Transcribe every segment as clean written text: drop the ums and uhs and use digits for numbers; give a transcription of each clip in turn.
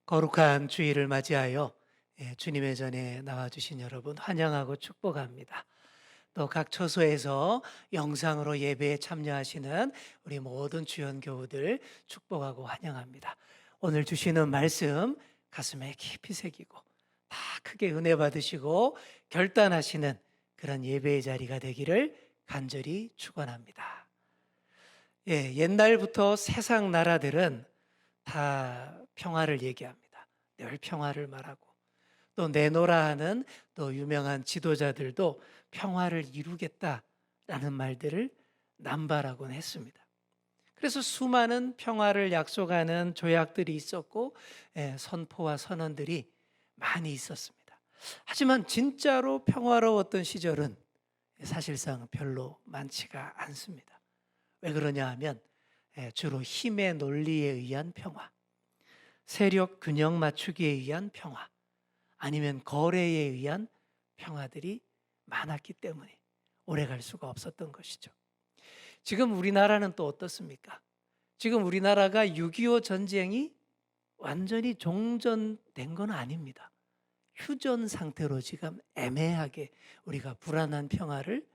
거룩한 주일을 맞이하여 주님의 전에 나와주신 여러분 환영하고 축복합니다. 또 각 처소에서 영상으로 예배에 참여하시는 우리 모든 주연 교우들 축복하고 환영합니다. 오늘 주시는 말씀 가슴에 깊이 새기고 다 크게 은혜 받으시고 결단하시는 그런 예배의 자리가 되기를 간절히 축원합니다. 옛날부터 세상 나라들은 다 평화를 얘기합니다. 늘 평화를 말하고 또 내노라 하는 또 유명한 지도자들도 평화를 이루겠다라는 말들을 남발하곤 했습니다. 그래서 수많은 평화를 약속하는 조약들이 있었고 선포와 선언들이 많이 있었습니다. 하지만 진짜로 평화로웠던 시절은 사실상 별로 많지가 않습니다. 왜 그러냐 하면 주로 힘의 논리에 의한 평화, 세력 균형 맞추기에 의한 평화, 아니면 거래에 의한 평화들이 많았기 때문에 오래 갈 수가 없었던 것이죠. 지금 우리나라는 또 어떻습니까? 지금 우리나라가 6.25 전쟁이 완전히 종전된 건 아닙니다. 휴전 상태로 지금 애매하게 우리가 불안한 평화를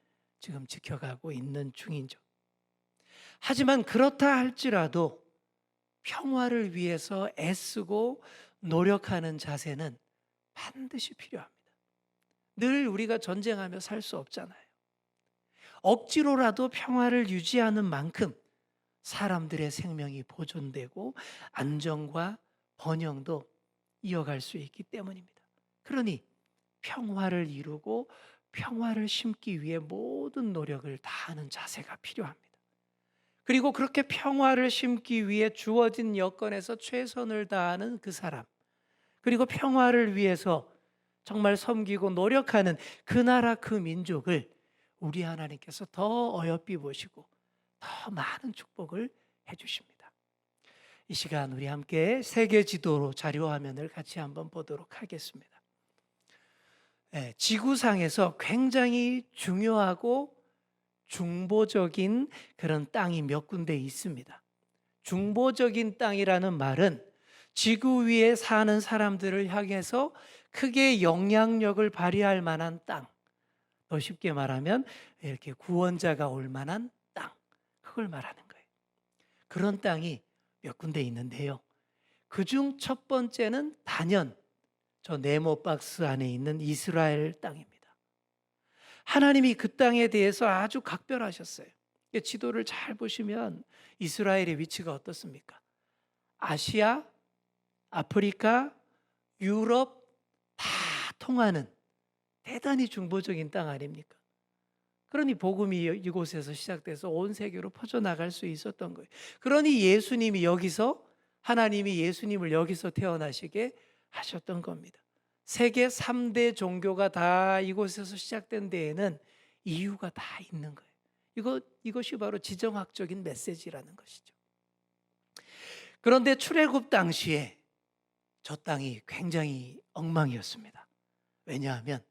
지금 지켜가고 있는 중이죠. 하지만 그렇다 할지라도 평화를 위해서 애쓰고 노력하는 자세는 반드시 필요합니다. 늘 우리가 전쟁하며 살 수 없잖아요. 억지로라도 평화를 유지하는 만큼 사람들의 생명이 보존되고 안정과 번영도 이어갈 수 있기 때문입니다. 그러니 평화를 이루고 평화를 심기 위해 모든 노력을 다하는 자세가 필요합니다. 그리고 그렇게 평화를 심기 위해 주어진 여건에서 최선을 다하는 그 사람, 그리고 평화를 위해서 정말 섬기고 노력하는 그 나라 그 민족을 우리 하나님께서 더 어여삐 보시고 더 많은 축복을 해주십니다. 이 시간 우리 함께 세계 지도 자료 화면을 같이 한번 보도록 하겠습니다. 지구상에서 굉장히 중요하고 중보적인 그런 땅이 몇 군데 있습니다. 중보적인 땅이라는 말은 지구 위에 사는 사람들을 향해서 크게 영향력을 발휘할 만한 땅, 더 쉽게 말하면 이렇게 구원자가 올 만한 땅, 그걸 말하는 거예요. 그런 땅이 몇 군데 있는데요. 그중 첫 번째는 단연 저 네모 박스 안에 있는 이스라엘 땅입니다. 하나님이 그 땅에 대해서 아주 각별하셨어요. 지도를 잘 보시면 이스라엘의 위치가 어떻습니까? 아시아, 아프리카, 유럽 다 통하는 대단히 중보적인 땅 아닙니까? 그러니 복음이 이곳에서 시작돼서 온 세계로 퍼져나갈 수 있었던 거예요. 그러니 예수님이 여기서, 하나님이 예수님을 여기서 태어나시게 하셨던 겁니다. 세계 3대 종교가 다 이곳에서 시작된 데에는 이유가 다 있는 거예요. 이것이 바로 지정학적인 메시지라는 것이죠. 그런데 출애굽 당시에 저 땅이 굉장히 엉망이었습니다. 왜냐하면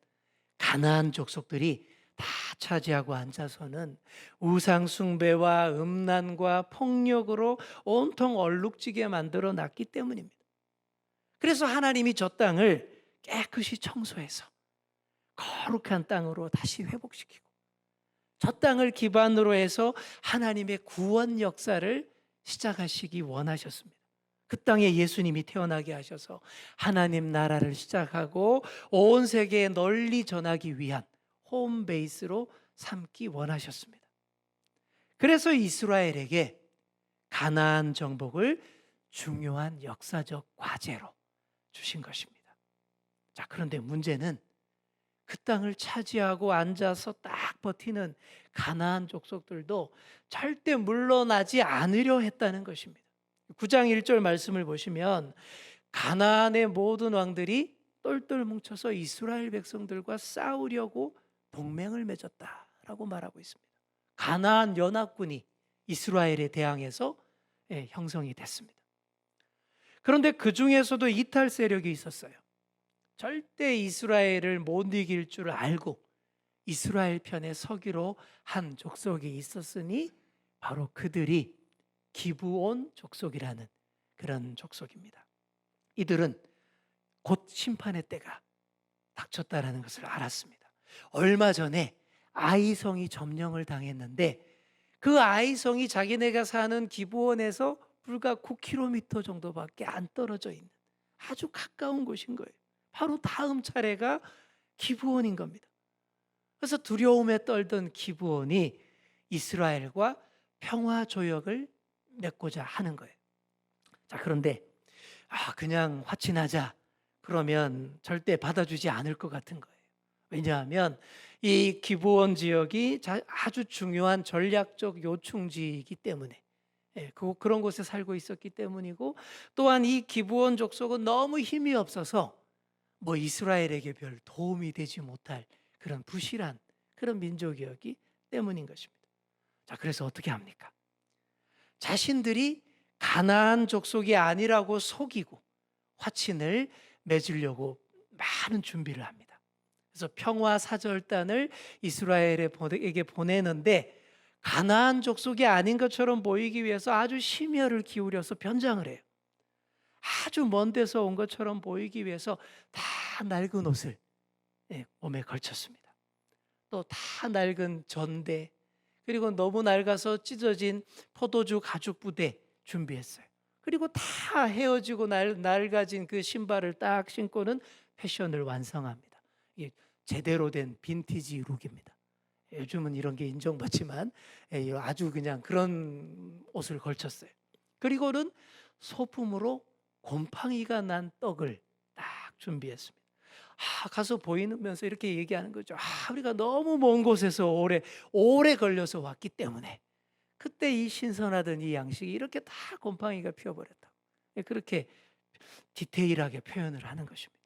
가나안 족속들이 다 차지하고 앉아서는 우상 숭배와 음란과 폭력으로 온통 얼룩지게 만들어 놨기 때문입니다. 그래서 하나님이 저 땅을 깨끗이 청소해서 거룩한 땅으로 다시 회복시키고 저 땅을 기반으로 해서 하나님의 구원 역사를 시작하시기 원하셨습니다. 그 땅에 예수님이 태어나게 하셔서 하나님 나라를 시작하고 온 세계에 널리 전하기 위한 홈베이스로 삼기 원하셨습니다. 그래서 이스라엘에게 가나안 정복을 중요한 역사적 과제로 주신 것입니다. 자, 그런데 문제는 그 땅을 차지하고 앉아서 딱 버티는 가나안 족속들도 절대 물러나지 않으려 했다는 것입니다. 9장 1절 말씀을 보시면 가나안의 모든 왕들이 똘똘 뭉쳐서 이스라엘 백성들과 싸우려고 동맹을 맺었다라고 말하고 있습니다. 가나안 연합군이 이스라엘에 대항해서 형성이 됐습니다. 그런데 그 중에서도 이탈 세력이 있었어요. 절대 이스라엘을 못 이길 줄 알고 이스라엘 편에 서기로 한 족속이 있었으니 바로 그들이 기브온 족속이라는 그런 족속입니다. 이들은 곧 심판의 때가 닥쳤다라는 것을 알았습니다. 얼마 전에 아이성이 점령을 당했는데 그 아이성이 자기네가 사는 기브온에서 불과 9km 정도밖에 안 떨어져 있는 아주 가까운 곳인 거예요. 바로 다음 차례가 기브온인 겁니다. 그래서 두려움에 떨던 기브온이 이스라엘과 평화 조약을 맺고자 하는 거예요. 자, 그런데 그냥 화친하자 그러면 절대 받아주지 않을 것 같은 거예요. 왜냐하면 이 기브온 지역이 아주 중요한 전략적 요충지이기 때문에, 그런 곳에 살고 있었기 때문이고, 또한 이 기브온 족속은 너무 힘이 없어서 뭐 이스라엘에게 별 도움이 되지 못할 그런 부실한 그런 민족이었기 때문인 것입니다. 자, 그래서 어떻게 합니까? 자신들이 가나안 족속이 아니라고 속이고 화친을 맺으려고 많은 준비를 합니다. 그래서 평화 사절단을 이스라엘에게 보내는데 가나안 족속이 아닌 것처럼 보이기 위해서 아주 심혈을 기울여서 변장을 해요. 아주 먼 데서 온 것처럼 보이기 위해서 다 낡은 옷을 몸에 걸쳤습니다. 또 다 낡은 전대, 그리고 너무 낡아서 찢어진 포도주 가죽 부대 준비했어요. 그리고 다 헤어지고 낡아진 그 신발을 딱 신고는 패션을 완성합니다. 이게 제대로 된 빈티지 룩입니다. 요즘은 이런 게 인정받지만 아주 그냥 그런 옷을 걸쳤어요. 그리고는 소품으로 곰팡이가 난 떡을 딱 준비했습니다. 가서 보이면서 이렇게 얘기하는 거죠. 우리가 너무 먼 곳에서 오래 걸려서 왔기 때문에 그때 이 신선하던 이 양식이 이렇게 다 곰팡이가 피어버렸다. 그렇게 디테일하게 표현을 하는 것입니다.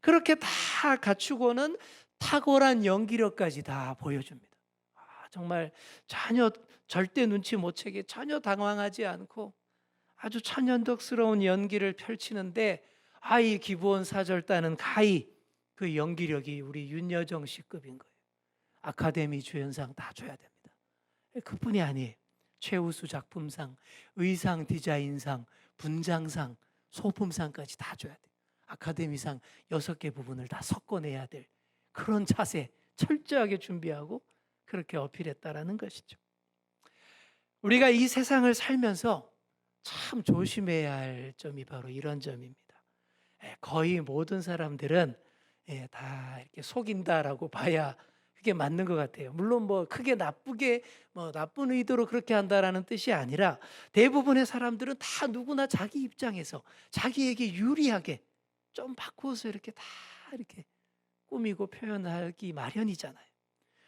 그렇게 다 갖추고는 탁월한 연기력까지 다 보여줍니다. 정말 전혀 절대 눈치 못 채게 전혀 당황하지 않고 아주 천연덕스러운 연기를 펼치는데 이 기브온 사절단은 가히 그 연기력이 우리 윤여정 씨급인 거예요. 아카데미 주연상 다 줘야 됩니다. 그뿐이 아니에요. 최우수 작품상, 의상 디자인상, 분장상, 소품상까지 다 줘야 돼요. 아카데미상 6개 부분을 다 섞어내야 될 그런 자세 철저하게 준비하고 그렇게 어필했다라는 것이죠. 우리가 이 세상을 살면서 참 조심해야 할 점이 바로 이런 점입니다. 거의 모든 사람들은 다 이렇게 속인다라고 봐야 그게 맞는 것 같아요. 물론 뭐 크게 나쁘게 나쁜 의도로 그렇게 한다라는 뜻이 아니라 대부분의 사람들은 다 누구나 자기 입장에서 자기에게 유리하게 좀 바꾸어서 이렇게 다 이렇게 꾸미고 표현하기 마련이잖아요.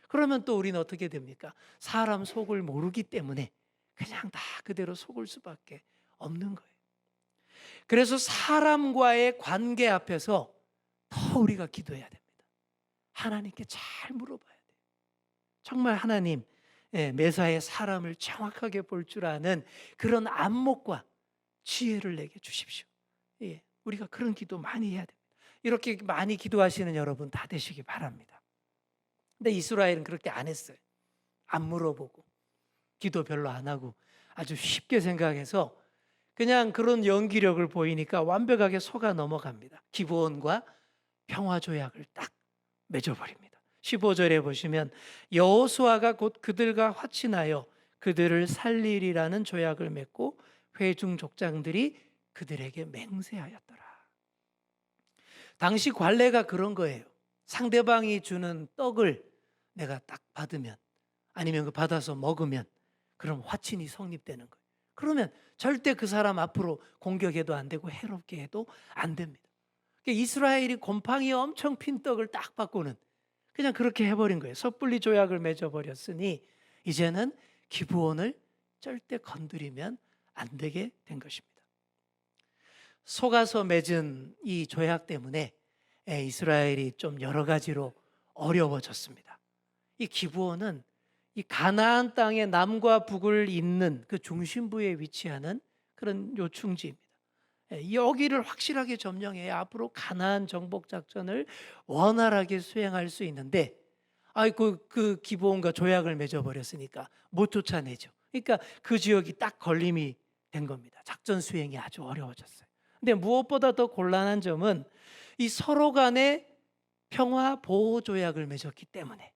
그러면 또 우리는 어떻게 됩니까? 사람 속을 모르기 때문에 그냥 다 그대로 속을 수밖에 없는 거예요. 그래서 사람과의 관계 앞에서 더 우리가 기도해야 됩니다. 하나님께 잘 물어봐야 돼요. 정말 하나님, 매사에 사람을 정확하게 볼 줄 아는 그런 안목과 지혜를 내게 주십시오. 우리가 그런 기도 많이 해야 됩니다. 이렇게 많이 기도하시는 여러분 다 되시기 바랍니다. 근데 이스라엘은 그렇게 안 했어요. 안 물어보고 기도 별로 안 하고 아주 쉽게 생각해서 그냥 그런 연기력을 보이니까 완벽하게 속아 넘어갑니다. 기브온과 평화 조약을 딱 맺어버립니다. 15절에 보시면 여호수아가 곧 그들과 화친하여 그들을 살리리라는 조약을 맺고 회중 족장들이 그들에게 맹세하였더라. 당시 관례가 그런 거예요. 상대방이 주는 떡을 내가 딱 받으면 아니면 그 받아서 먹으면 그럼 화친이 성립되는 거예요. 그러면 절대 그 사람 앞으로 공격해도 안 되고 해롭게 해도 안 됩니다. 이스라엘이 곰팡이 엄청 핀 떡을 딱 받고는 그냥 그렇게 해버린 거예요. 섣불리 조약을 맺어버렸으니 이제는 기브온을 절대 건드리면 안 되게 된 것입니다. 속아서 맺은 이 조약 때문에 이스라엘이 좀 여러 가지로 어려워졌습니다. 이 기브온은 이 가나안 땅의 남과 북을 잇는 그 중심부에 위치하는 그런 요충지입니다. 여기를 확실하게 점령해야 앞으로 가나안 정복 작전을 원활하게 수행할 수 있는데 그 기브온과 조약을 맺어버렸으니까 못 쫓아내죠. 그러니까 그 지역이 딱 걸림이 된 겁니다. 작전 수행이 아주 어려워졌어요. 근데 무엇보다 더 곤란한 점은 이 서로 간에 평화 보호 조약을 맺었기 때문에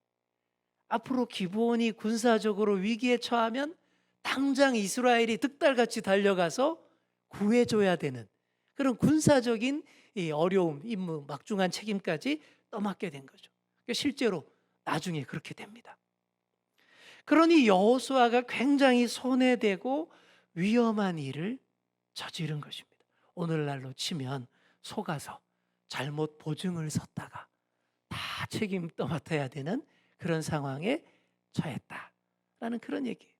앞으로 기브온이 군사적으로 위기에 처하면 당장 이스라엘이 득달같이 달려가서 구해줘야 되는 그런 군사적인 이 어려움, 임무, 막중한 책임까지 떠맡게 된 거죠. 실제로 나중에 그렇게 됩니다. 그러니 여호수아가 굉장히 손해되고 위험한 일을 저지른 것입니다. 오늘날로 치면 속아서 잘못 보증을 섰다가 다 책임 떠맡아야 되는 그런 상황에 처했다라는 그런 얘기예요.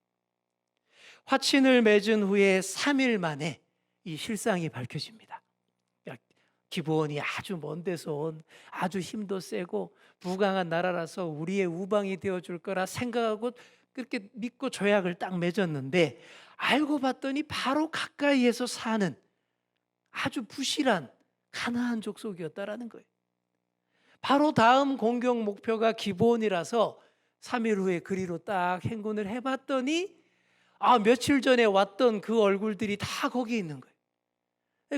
화친을 맺은 후에 3일 만에 이 실상이 밝혀집니다. 기브온이 아주 먼 데서 온 아주 힘도 세고 부강한 나라라서 우리의 우방이 되어줄 거라 생각하고 그렇게 믿고 조약을 딱 맺었는데 알고 봤더니 바로 가까이에서 사는 아주 부실한 가나안 족속이었다라는 거예요. 바로 다음 공격 목표가 기브온이라서 3일 후에 그리로 딱 행군을 해봤더니 며칠 전에 왔던 그 얼굴들이 다 거기 있는 거예요.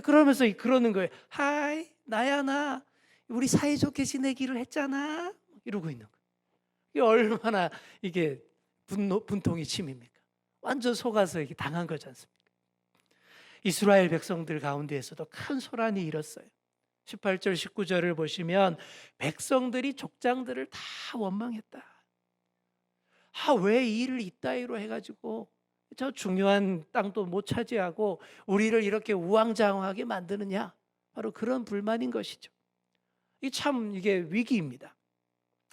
그러면서 그러는 거예요. 하이, 나야 나. 우리 사이좋게 지내기로 했잖아. 이러고 있는 거예요. 이게 얼마나 이게 분통이 침입니까? 완전 속아서 이게 당한 거지 않습니까? 이스라엘 백성들 가운데에서도 큰 소란이 일었어요. 18절 19절을 보시면 백성들이 족장들을 다 원망했다. 왜 이 일을 이따위로 해가지고 저 중요한 땅도 못 차지하고 우리를 이렇게 우왕좌왕하게 만드느냐. 바로 그런 불만인 것이죠. 이게 위기입니다.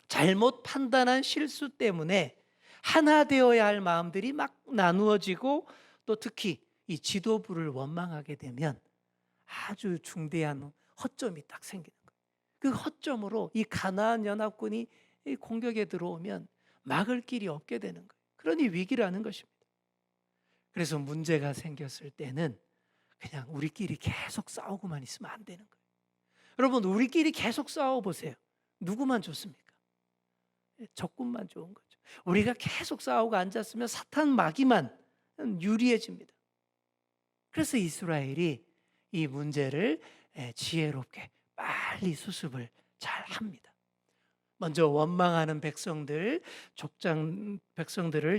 잘못 판단한 실수 때문에 하나 되어야 할 마음들이 막 나누어지고 또 특히 이 지도부를 원망하게 되면 아주 중대한 허점이 딱 생기는 거예요. 그 허점으로 이 가나안 연합군이 이 공격에 들어오면 막을 길이 없게 되는 거예요. 그러니 위기라는 것입니다. 그래서 문제가 생겼을 때는 그냥 우리끼리 계속 싸우고만 있으면 안 되는 거예요. 여러분, 우리끼리 계속 싸워보세요. 누구만 좋습니까? 적군만 좋은 거죠. 우리가 계속 싸우고 앉았으면 사탄 마귀만 유리해집니다. 그래서 이스라엘이 이 문제를 지혜롭게 빨리 수습을 잘 합니다. 먼저 원망하는 백성들을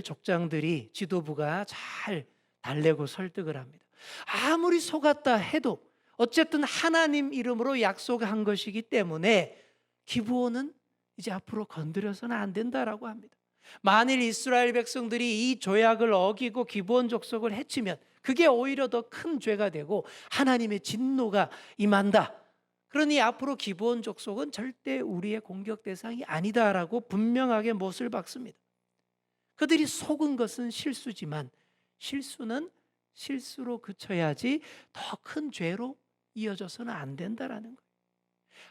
족장들이 지도부가 잘 달래고 설득을 합니다. 아무리 속았다 해도 어쨌든 하나님 이름으로 약속한 것이기 때문에 기브온은 이제 앞으로 건드려서는 안 된다라고 합니다. 만일 이스라엘 백성들이 이 조약을 어기고 기브온 족속을 해치면 그게 오히려 더 큰 죄가 되고 하나님의 진노가 임한다. 그러니 앞으로 기브온 족속은 절대 우리의 공격 대상이 아니다라고 분명하게 못을 박습니다. 그들이 속은 것은 실수지만 실수는 실수로 그쳐야지 더 큰 죄로 이어져서는 안 된다라는 거예요.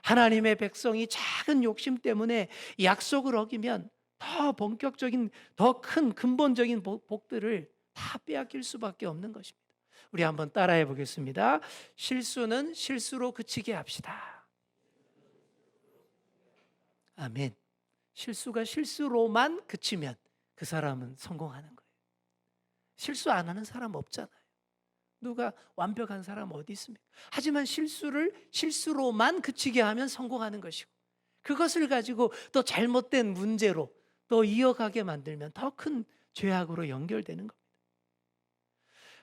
하나님의 백성이 작은 욕심 때문에 약속을 어기면 더 본격적인, 더 큰 근본적인 복들을 다 빼앗길 수밖에 없는 것입니다. 우리 한번 따라해 보겠습니다. 실수는 실수로 그치게 합시다. 아멘. 실수가 실수로만 그치면 그 사람은 성공하는 거예요. 실수 안 하는 사람 없잖아요. 누가 완벽한 사람 어디 있습니까? 하지만 실수를 실수로만 그치게 하면 성공하는 것이고 그것을 가지고 또 잘못된 문제로 또 이어가게 만들면 더 큰 죄악으로 연결되는 겁니다.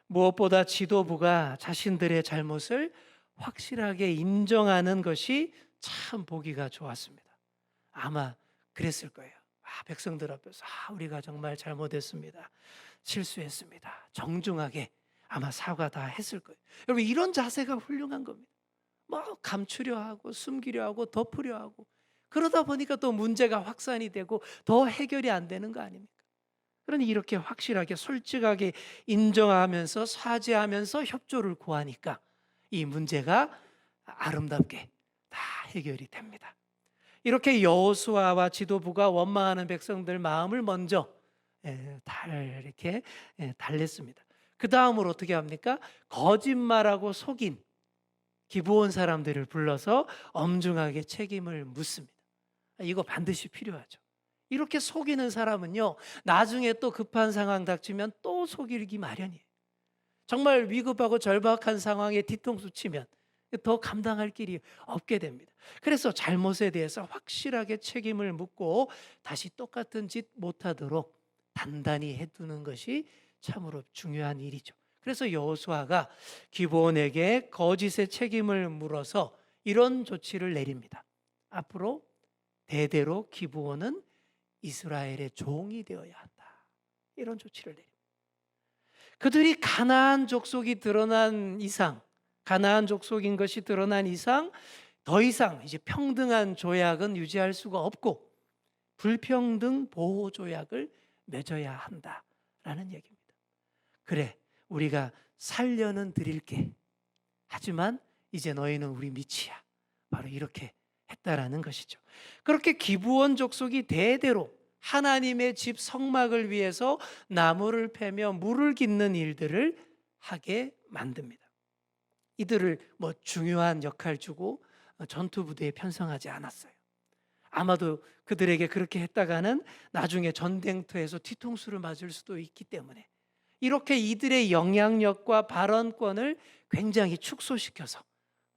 무엇보다 지도부가 자신들의 잘못을 확실하게 인정하는 것이 참 보기가 좋았습니다. 아마 그랬을 거예요. 백성들 앞에서 우리가 정말 잘못했습니다. 실수했습니다. 정중하게 아마 사과 다 했을 거예요. 여러분, 이런 자세가 훌륭한 겁니다. 감추려 하고 숨기려 하고 덮으려 하고 그러다 보니까 또 문제가 확산이 되고 더 해결이 안 되는 거 아닙니까? 그러니 이렇게 확실하게 솔직하게 인정하면서 사죄하면서 협조를 구하니까 이 문제가 아름답게 다 해결이 됩니다. 이렇게 여호수아와 지도부가 원망하는 백성들 마음을 먼저 이렇게 달랬습니다. 그 다음으로 어떻게 합니까? 거짓말하고 속인 기브온 사람들을 불러서 엄중하게 책임을 묻습니다. 이거 반드시 필요하죠. 이렇게 속이는 사람은요, 나중에 또 급한 상황 닥치면 또 속이기 마련이에요. 정말 위급하고 절박한 상황에 뒤통수 치면 더 감당할 길이 없게 됩니다. 그래서 잘못에 대해서 확실하게 책임을 묻고 다시 똑같은 짓 못하도록 단단히 해두는 것이 참으로 중요한 일이죠. 그래서 여호수아가 기브온에게 거짓의 책임을 물어서 이런 조치를 내립니다. 앞으로 대대로 기브온은 이스라엘의 종이 되어야 한다. 이런 조치를 내립니다. 그들이 가나안 족속이 드러난 이상, 가나안 족속인 것이 드러난 이상 더 이상 이제 평등한 조약은 유지할 수가 없고 불평등 보호 조약을 맺어야 한다라는 얘기입니다. 그래, 우리가 살려는 드릴게. 하지만 이제 너희는 우리 밑이야. 바로 이렇게 했다라는 것이죠. 그렇게 기브온 족속이 대대로 하나님의 집 성막을 위해서 나무를 패며 물을 깃는 일들을 하게 만듭니다. 이들을 중요한 역할 주고 전투 부대에 편성하지 않았어요. 아마도 그들에게 그렇게 했다가는 나중에 전쟁터에서 뒤통수를 맞을 수도 있기 때문에 이렇게 이들의 영향력과 발언권을 굉장히 축소시켜서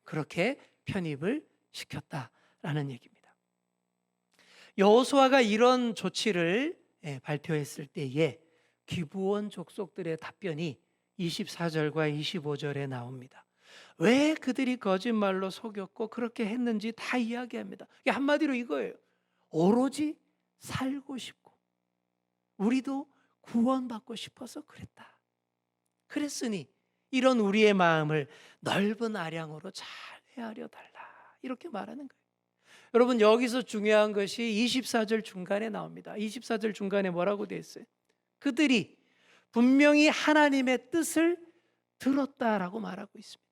그렇게 편입을 시켰다라는 얘기입니다. 여호수아가 이런 조치를 발표했을 때에 기브온 족속들의 답변이 24절과 25절에 나옵니다. 왜 그들이 거짓말로 속였고 그렇게 했는지 다 이야기합니다. 한마디로 이거예요. 오로지 살고 싶고 우리도 구원받고 싶어서 그랬다. 그랬으니 이런 우리의 마음을 넓은 아량으로 잘 헤아려 달라. 이렇게 말하는 거예요. 여러분, 여기서 중요한 것이 24절 중간에 나옵니다. 24절 중간에 뭐라고 되어 있어요? 그들이 분명히 하나님의 뜻을 들었다라고 말하고 있습니다.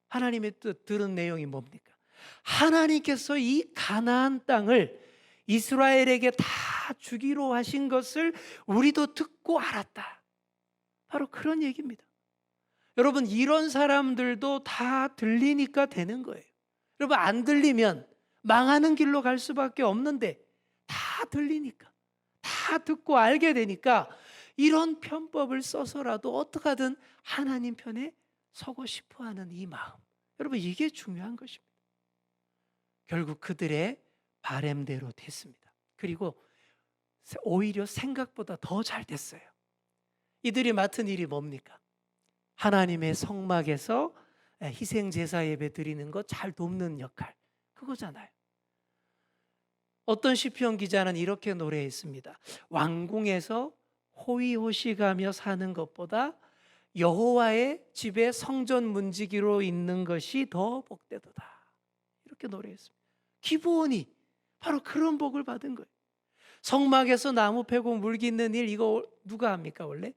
하나님의 뜻 들은 내용이 뭡니까? 하나님께서 이 가나안 땅을 이스라엘에게 다 주기로 하신 것을 우리도 듣고 알았다. 바로 그런 얘기입니다. 여러분, 이런 사람들도 다 들리니까 되는 거예요. 여러분, 안 들리면 망하는 길로 갈 수밖에 없는데 다 들리니까, 다 듣고 알게 되니까 이런 편법을 써서라도 어떻게든 하나님 편에 서고 싶어하는 이 마음, 여러분, 이게 중요한 것입니다. 결국 그들의 바램대로 됐습니다. 그리고 오히려 생각보다 더 잘 됐어요. 이들이 맡은 일이 뭡니까? 하나님의 성막에서 희생 제사 예배 드리는 것 잘 돕는 역할, 그거잖아요. 어떤 시편 기자는 이렇게 노래했습니다. 왕궁에서 호의호식하며 사는 것보다 여호와의 집에 성전 문지기로 있는 것이 더 복되도다. 이렇게 노래했습니다. 기브온이 바로 그런 복을 받은 거예요. 성막에서 나무 패고 물 깃는 일, 이거 누가 합니까 원래?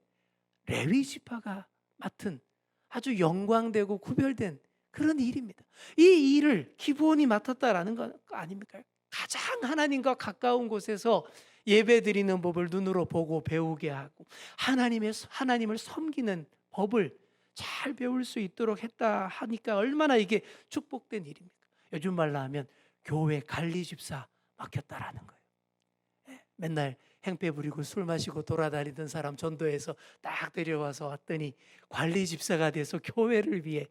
레위 지파가 맡은 아주 영광되고 구별된 그런 일입니다. 이 일을 기브온이 맡았다라는 거 아닙니까? 가장 하나님과 가까운 곳에서 예배 드리는 법을 눈으로 보고 배우게 하고 하나님을 섬기는 법을 잘 배울 수 있도록 했다 하니까 얼마나 이게 축복된 일입니까? 요즘 말로 하면 교회 관리 집사 맡겼다라는 거예요. 맨날 행패 부리고 술 마시고 돌아다니던 사람 전도해서 딱 데려와서 왔더니 관리 집사가 돼서 교회를 위해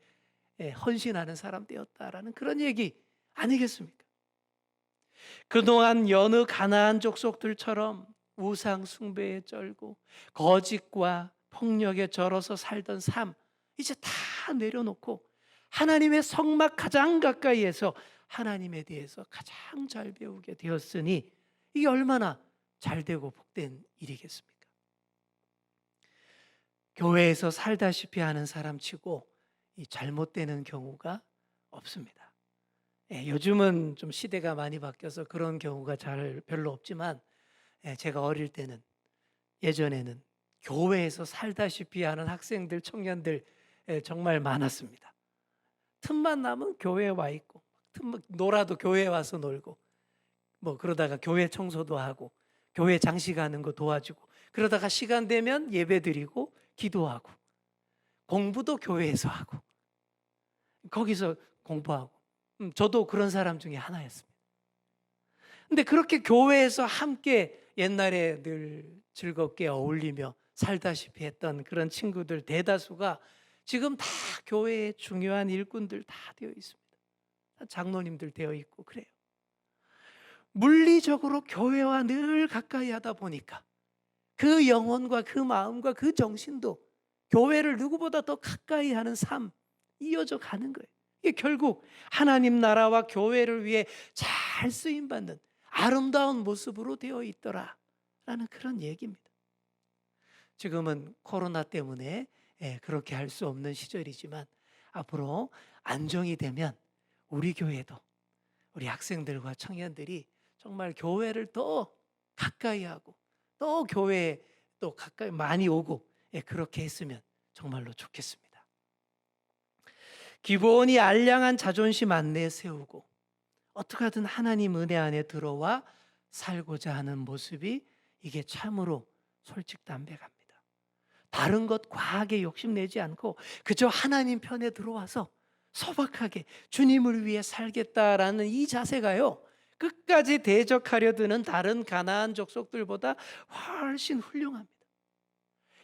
헌신하는 사람 되었다라는 그런 얘기 아니겠습니까? 그동안 여느 가나안 족속들처럼 우상 숭배에 쩔고 거짓과 폭력에 절어서 살던 삶 이제 다 내려놓고 하나님의 성막 가장 가까이에서 하나님에 대해서 가장 잘 배우게 되었으니 이게 얼마나 잘되고 복된 일이겠습니까? 교회에서 살다시피 하는 사람치고 이 잘못되는 경우가 없습니다. 요즘은 좀 시대가 많이 바뀌어서 그런 경우가 별로 없지만 제가 어릴 때는 예전에는 교회에서 살다시피 하는 학생들, 청년들 정말 많았습니다. 틈만 나면 교회에 와 있고 놀아도 교회에 와서 놀고 그러다가 교회 청소도 하고 교회 장식하는 거 도와주고 그러다가 시간 되면 예배 드리고 기도하고 공부도 교회에서 하고 거기서 공부하고 저도 그런 사람 중에 하나였습니다. 근데 그렇게 교회에서 함께 옛날에 늘 즐겁게 어울리며 살다시피 했던 그런 친구들 대다수가 지금 다 교회에 중요한 일꾼들 다 되어 있습니다. 장로님들 되어 있고 그래요. 물리적으로 교회와 늘 가까이 하다 보니까 그 영혼과 그 마음과 그 정신도 교회를 누구보다 더 가까이 하는 삶 이어져 가는 거예요. 이게 결국 하나님 나라와 교회를 위해 잘 쓰임받는 아름다운 모습으로 되어 있더라라는 그런 얘기입니다. 지금은 코로나 때문에 그렇게 할 수 없는 시절이지만 앞으로 안정이 되면 우리 교회도 우리 학생들과 청년들이 정말 교회를 더 가까이 하고 또 교회에 또 가까이 많이 오고 그렇게 했으면 정말로 좋겠습니다. 기브온이 알량한 자존심 안 내세우고 어떻게 하든 하나님 은혜 안에 들어와 살고자 하는 모습이 이게 참으로 솔직담백합니다. 다른 것 과하게 욕심내지 않고 그저 하나님 편에 들어와서 소박하게 주님을 위해 살겠다라는 이 자세가요, 끝까지 대적하려 드는 다른 가나안 족속들보다 훨씬 훌륭합니다.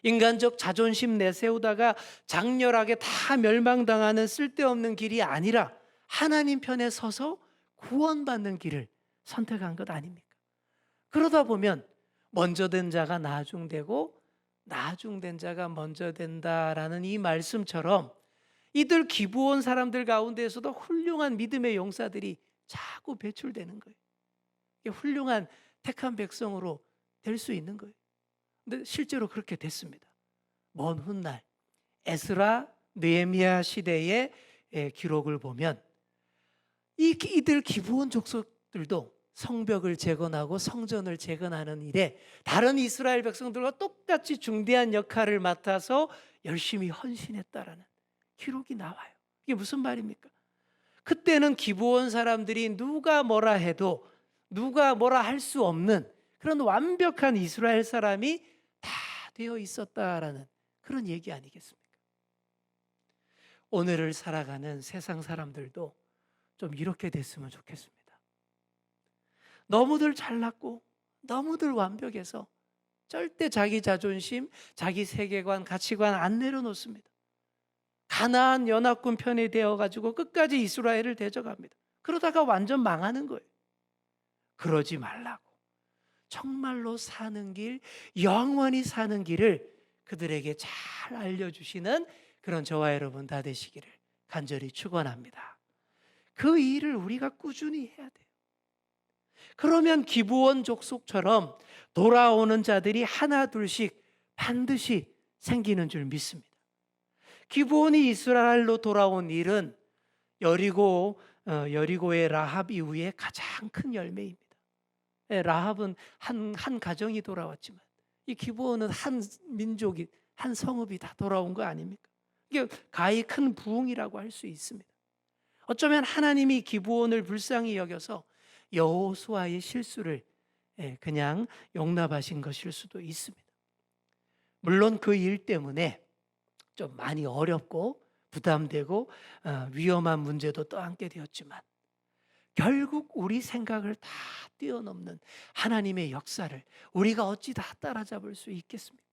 인간적 자존심 내세우다가 장렬하게 다 멸망당하는 쓸데없는 길이 아니라 하나님 편에 서서 구원받는 길을 선택한 것 아닙니까? 그러다 보면 먼저 된 자가 나중되고 나중된 자가 먼저 된다라는 이 말씀처럼 이들 기브온 사람들 가운데에서도 훌륭한 믿음의 용사들이 자꾸 배출되는 거예요. 이게 훌륭한 택한 백성으로 될 수 있는 거예요. 근데 실제로 그렇게 됐습니다. 먼 훗날 에스라, 느헤미야 시대의 기록을 보면 이들 기브온 족속들도 성벽을 재건하고 성전을 재건하는 일에 다른 이스라엘 백성들과 똑같이 중대한 역할을 맡아서 열심히 헌신했다라는 기록이 나와요. 이게 무슨 말입니까? 그때는 기브온 사람들이 누가 뭐라 해도 누가 뭐라 할 수 없는 그런 완벽한 이스라엘 사람이 다 되어 있었다라는 그런 얘기 아니겠습니까? 오늘을 살아가는 세상 사람들도 좀 이렇게 됐으면 좋겠습니다. 너무들 잘났고 너무들 완벽해서 절대 자기 자존심, 자기 세계관, 가치관 안 내려놓습니다. 가나안 연합군 편이 되어가지고 끝까지 이스라엘을 대적합니다. 그러다가 완전 망하는 거예요. 그러지 말라고 정말로 사는 길, 영원히 사는 길을 그들에게 잘 알려주시는 그런 저와 여러분 다 되시기를 간절히 축원합니다. 그 일을 우리가 꾸준히 해야 돼요. 그러면 기브온 족속처럼 돌아오는 자들이 하나 둘씩 반드시 생기는 줄 믿습니다. 기브온이 이스라엘로 돌아온 일은 여리고의 라합 이후에 가장 큰 열매입니다. 라합은 한 가정이 돌아왔지만 이 기브온은 한 민족이 한 성읍이 다 돌아온 거 아닙니까? 이게 가히 큰 부흥이라고 할 수 있습니다. 어쩌면 하나님이 기브온을 불쌍히 여겨서 여호수아의 실수를 그냥 용납하신 것일 수도 있습니다. 물론 그 일 때문에 좀 많이 어렵고 부담되고 위험한 문제도 떠안게 되었지만 결국 우리 생각을 다 뛰어넘는 하나님의 역사를 우리가 어찌 다 따라잡을 수 있겠습니까?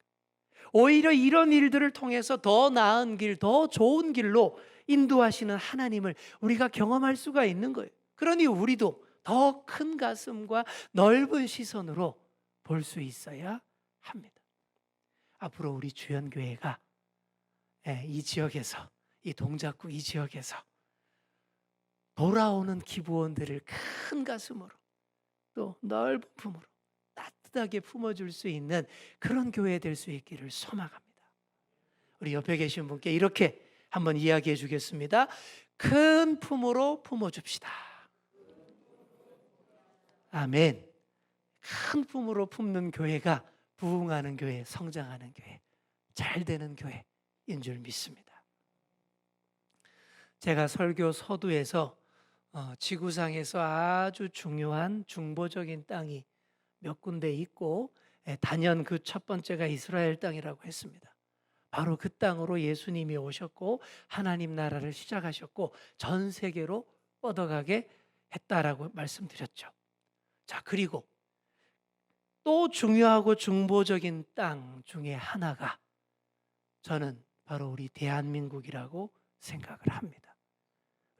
오히려 이런 일들을 통해서 더 나은 길, 더 좋은 길로 인도하시는 하나님을 우리가 경험할 수가 있는 거예요. 그러니 우리도 더 큰 가슴과 넓은 시선으로 볼 수 있어야 합니다. 앞으로 우리 주연교회가 이 지역에서, 이 동작구 이 지역에서 돌아오는 기브온들을 큰 가슴으로 또 넓은 품으로 따뜻하게 품어줄 수 있는 그런 교회 될 수 있기를 소망합니다. 우리 옆에 계신 분께 이렇게 한번 이야기해 주겠습니다. 큰 품으로 품어줍시다. 아멘. 큰 품으로 품는 교회가 부흥하는 교회, 성장하는 교회, 잘 되는 교회인 줄 믿습니다. 제가 설교 서두에서 지구상에서 아주 중요한 중보적인 땅이 몇 군데 있고 단연 그 첫 번째가 이스라엘 땅이라고 했습니다. 바로 그 땅으로 예수님이 오셨고 하나님 나라를 시작하셨고 전 세계로 뻗어가게 했다라고 말씀드렸죠. 자, 그리고 또 중요하고 중보적인 땅 중에 하나가 저는 바로 우리 대한민국이라고 생각을 합니다.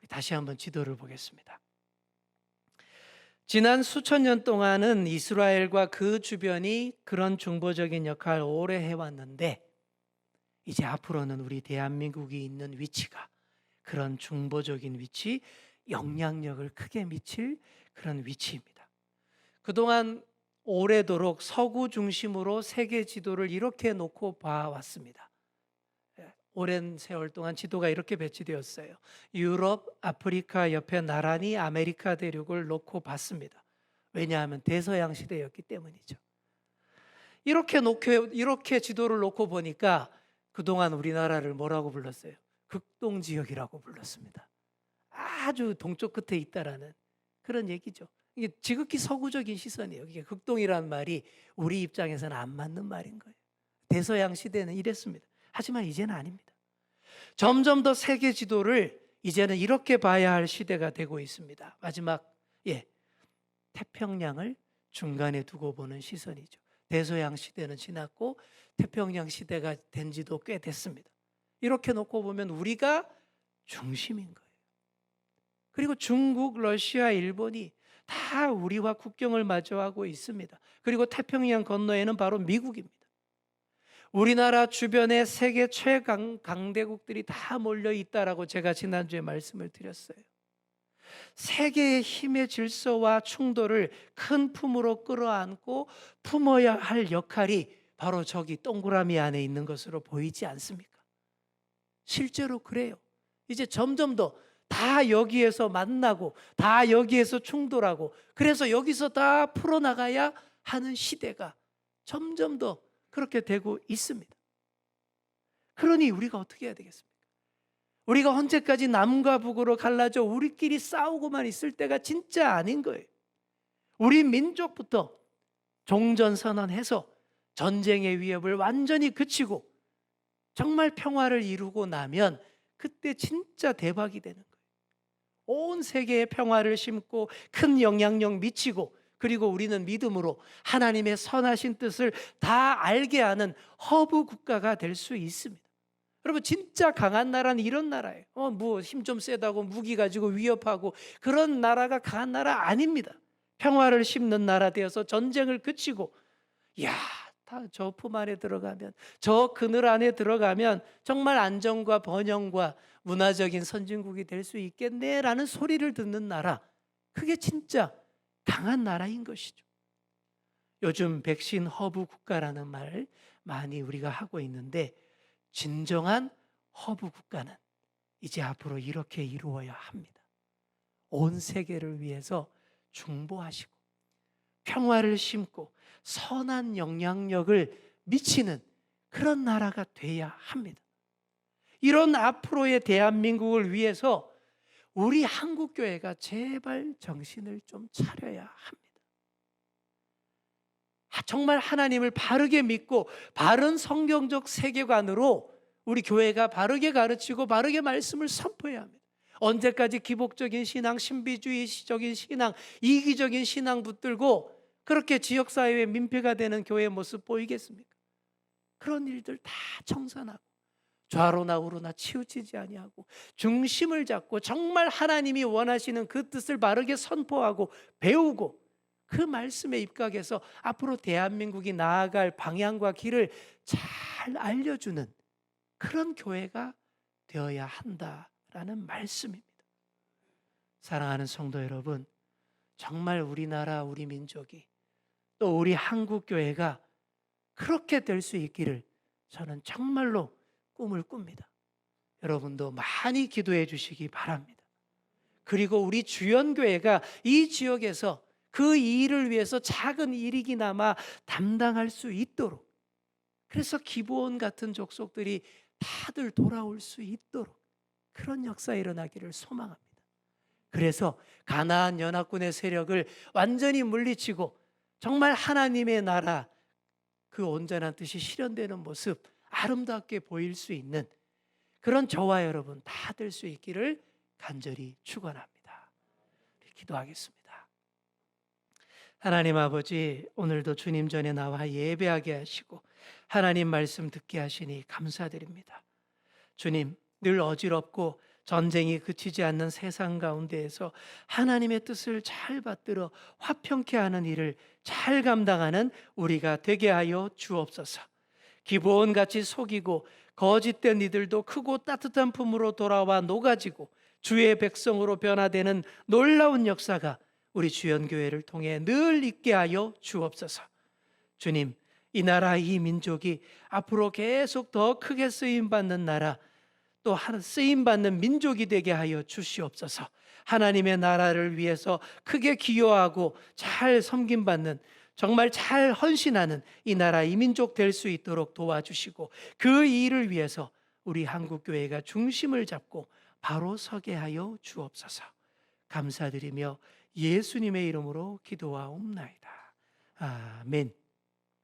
다시 한번 지도를 보겠습니다. 지난 수천 년 동안은 이스라엘과 그 주변이 그런 중보적인 역할을 오래 해왔는데, 이제 앞으로는 우리 대한민국이 있는 위치가 그런 중보적인 위치, 영향력을 크게 미칠 그런 위치입니다. 그동안 오래도록 서구 중심으로 세계 지도를 이렇게 놓고 봐왔습니다. 오랜 세월 동안 지도가 이렇게 배치되었어요. 유럽, 아프리카 옆에 나란히 아메리카 대륙을 놓고 봤습니다. 왜냐하면 대서양 시대였기 때문이죠. 이렇게 지도를 놓고 보니까 그동안 우리나라를 뭐라고 불렀어요? 극동지역이라고 불렀습니다. 아주 동쪽 끝에 있다라는 그런 얘기죠. 이게 지극히 서구적인 시선이에요. 이게 극동이라는 말이 우리 입장에서는 안 맞는 말인 거예요. 대서양 시대는 이랬습니다. 하지만 이제는 아닙니다. 점점 더 세계 지도를 이제는 이렇게 봐야 할 시대가 되고 있습니다. 마지막, 태평양을 중간에 두고 보는 시선이죠. 대서양 시대는 지났고 태평양 시대가 된 지도 꽤 됐습니다. 이렇게 놓고 보면 우리가 중심인 거예요. 그리고 중국, 러시아, 일본이 다 우리와 국경을 마주하고 있습니다. 그리고 태평양 건너에는 바로 미국입니다. 우리나라 주변에 세계 최강대국들이 다 몰려 있다라고 제가 지난주에 말씀을 드렸어요. 세계의 힘의 질서와 충돌을 큰 품으로 끌어안고 품어야 할 역할이 바로 저기 동그라미 안에 있는 것으로 보이지 않습니까? 실제로 그래요. 이제 점점 더 다 여기에서 만나고 다 여기에서 충돌하고 그래서 여기서 다 풀어나가야 하는 시대가 점점 더 그렇게 되고 있습니다. 그러니 우리가 어떻게 해야 되겠습니까? 우리가 언제까지 남과 북으로 갈라져 우리끼리 싸우고만 있을 때가 진짜 아닌 거예요. 우리 민족부터 종전선언해서 전쟁의 위협을 완전히 그치고 정말 평화를 이루고 나면 그때 진짜 대박이 되는 거예요. 온 세계에 평화를 심고 큰 영향력 미치고 그리고 우리는 믿음으로 하나님의 선하신 뜻을 다 알게 하는 허브 국가가 될 수 있습니다. 여러분 진짜 강한 나라는 이런 나라예요. 뭐 힘 좀 세다고 무기 가지고 위협하고 그런 나라가 강한 나라 아닙니다. 평화를 심는 나라 되어서 전쟁을 그치고 다 저 품 안에 들어가면 저 그늘 안에 들어가면 정말 안정과 번영과 문화적인 선진국이 될 수 있겠네라는 소리를 듣는 나라, 그게 진짜 강한 나라인 것이죠. 요즘 백신 허브 국가라는 말 많이 우리가 하고 있는데 진정한 허브 국가는 이제 앞으로 이렇게 이루어야 합니다. 온 세계를 위해서 중보하시고 평화를 심고 선한 영향력을 미치는 그런 나라가 돼야 합니다. 이런 앞으로의 대한민국을 위해서 우리 한국교회가 제발 정신을 좀 차려야 합니다. 정말 하나님을 바르게 믿고 바른 성경적 세계관으로 우리 교회가 바르게 가르치고 바르게 말씀을 선포해야 합니다. 언제까지 기복적인 신앙, 신비주의적인 신앙, 이기적인 신앙 붙들고 그렇게 지역사회의 민폐가 되는 교회의 모습 보이겠습니까? 그런 일들 다 청산하고 좌로나 우로나 치우치지 아니하고 중심을 잡고 정말 하나님이 원하시는 그 뜻을 바르게 선포하고 배우고 그 말씀에 입각해서 앞으로 대한민국이 나아갈 방향과 길을 잘 알려주는 그런 교회가 되어야 한다라는 말씀입니다. 사랑하는 성도 여러분, 정말 우리나라 우리 민족이 또 우리 한국교회가 그렇게 될 수 있기를 저는 정말로 꿈을 꿉니다. 여러분도 많이 기도해 주시기 바랍니다. 그리고 우리 주연교회가 이 지역에서 그 일을 위해서 작은 일이기나마 담당할 수 있도록, 그래서 기브온 같은 족속들이 다들 돌아올 수 있도록 그런 역사 일어나기를 소망합니다. 그래서 가나안 연합군의 세력을 완전히 물리치고 정말 하나님의 나라 그 온전한 뜻이 실현되는 모습 아름답게 보일 수 있는 그런 저와 여러분 다 될 수 있기를 간절히 축원합니다. 기도하겠습니다. 하나님 아버지, 오늘도 주님 전에 나와 예배하게 하시고 하나님 말씀 듣게 하시니 감사드립니다. 주님, 늘 어지럽고 전쟁이 그치지 않는 세상 가운데에서 하나님의 뜻을 잘 받들어 화평케 하는 일을 잘 감당하는 우리가 되게 하여 주옵소서. 기브온같이 속이고 거짓된 이들도 크고 따뜻한 품으로 돌아와 녹아지고 주의 백성으로 변화되는 놀라운 역사가 우리 주연교회를 통해 늘 있게 하여 주옵소서. 주님, 이 나라, 이 민족이 앞으로 계속 더 크게 쓰임받는 나라, 또 쓰임받는 민족이 되게 하여 주시옵소서. 하나님의 나라를 위해서 크게 기여하고 잘 섬김받는, 정말 잘 헌신하는 이 나라, 이 민족 될 수 있도록 도와주시고, 그 일을 위해서 우리 한국교회가 중심을 잡고 바로 서게 하여 주옵소서. 감사드리며 예수님의 이름으로 기도하옵나이다. 아멘.